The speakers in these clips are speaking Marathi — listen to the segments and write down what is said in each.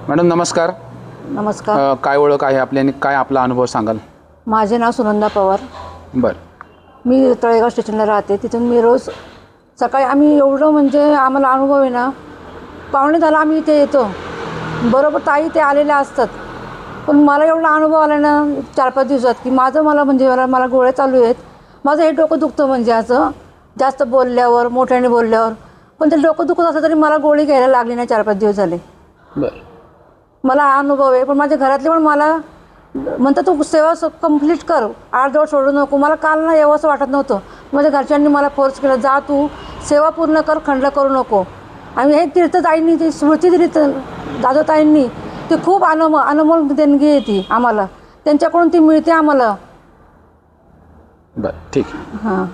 मॅडम नमस्कार. नमस्कार. काय ओळख आहे आपली आणि काय आपला अनुभव सांगाल? माझे नाव सुनंदा पवार. बरं. मी तळेगाव स्टेशनला राहते. तिथून मी रोज सकाळी आम्ही एवढं म्हणजे आम्हाला अनुभव आहे ना, 9:45 आम्ही इथे येतो. बरोबर ताई ते आलेल्या असतात. पण मला एवढा अनुभव आला ना 4-5 दिवसात की मला म्हणजे मला गोळ्या चालू आहेत. माझं हे डोकं दुखतं म्हणजे असं जास्त बोलल्यावर, मोठ्याने बोलल्यावर. पण ते डोकं दुखत असलं तरी मला गोळी घ्यायला लागली नाही. 4-5 दिवस झाले. बरं. मला हा अनुभव आहे. पण माझ्या घरातले पण मला म्हणतात तू सेवा कंप्लीट कर, अर्धवट सोडू नको. मला काल ना यावं असं वाटत नव्हतं. माझ्या घरच्यांनी मला फोर्स केला, जा तू सेवा पूर्ण कर, खंड करू नको. आणि हे तीर्थताईंनी ती स्मृती दिली दादोताईंनी, ती खूप अनमोल देणगी आहे ती आम्हाला. त्यांच्याकडून ती मिळते आम्हाला. बरं ठीक आहे. हां.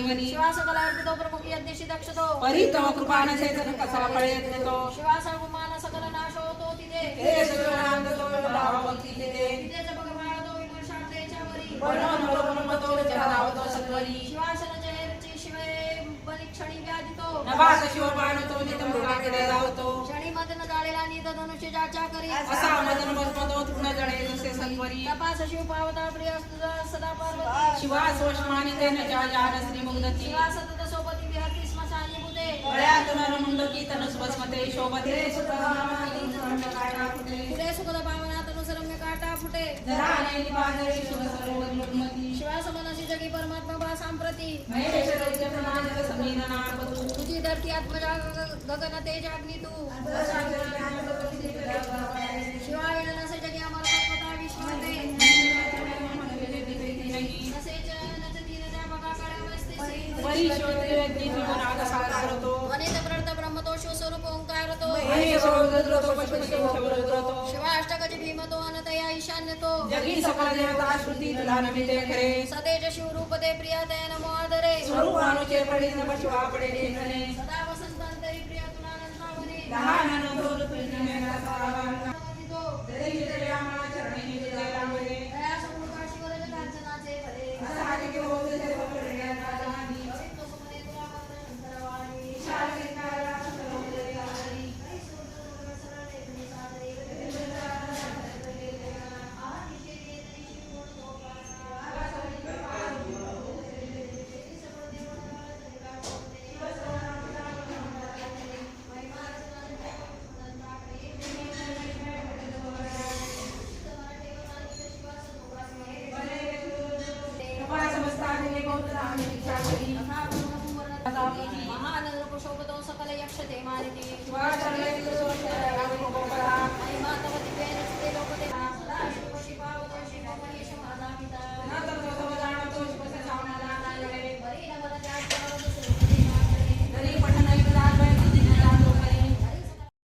शिवास कलार्पितो प्रमुख यज्ञशी दक्षतो परितो कृपाण चैतन्य कसा प्रयत्नतो शिवास गुमान सकल नाश होतो तिथे हे सगळांतो भावती तिथे तिथे भगवान तो विमर्शार्थेच्या वरी वर्णनतो जहावतो सत्वरी शिवासन जयरची शिवे बलिक्षणी व्याधितो नभास शिवबाणतो नितम मृगाकडे धावतो क्षणी मदन जाळेला निध धनुष्य जाचा करी असा मदन बसमतो पूर्ण जळे जसे सत्वरी तपास शिव पावता प्रिय तुझा सदा पार्वती शिवास वशमानी तेन जान श्री मुग्धती शिवास तत सोबती विहती स्मशानी बुदे गळ्यात नरमुंडकी तनुस भस्मते शोभते सुतनामानी काटा फुटे पुढे सुखद भावना तनुसरम्य काटा फुटे धराने निपादरे शुभ सर्वोन्मती शिवास मनसी जगी परमात्मा बा सांप्रती महेश रजतनाज समीर नापतु तुझी धरती आत्मजा गगन तेज अग्नि तू शिवाय नसे जगी अमर तत्वता विश्वते नसेच नचती नद्या बघा कळवस्ते परिशोधे अग्नि जीवनाग साकारतो अनेक प्रर्थ ब्रह्मतो शिवस्वरूप ओंकारतो महेश रुद्रतो पशुपती रुद्रतो शिवाष्टकज भीमतो अनतया ईशान्यतो जगी सकल देवता श्रुती तुला नमिते करे सतेज शिवरूप ते प्रिया ते नमो आदरे स्वरूपानुचे पडे न शिवा पडे लेखने सदा वसंतांतरी प्रिया तुला नंदावने दहा नन दोर तुझी मेघा सारा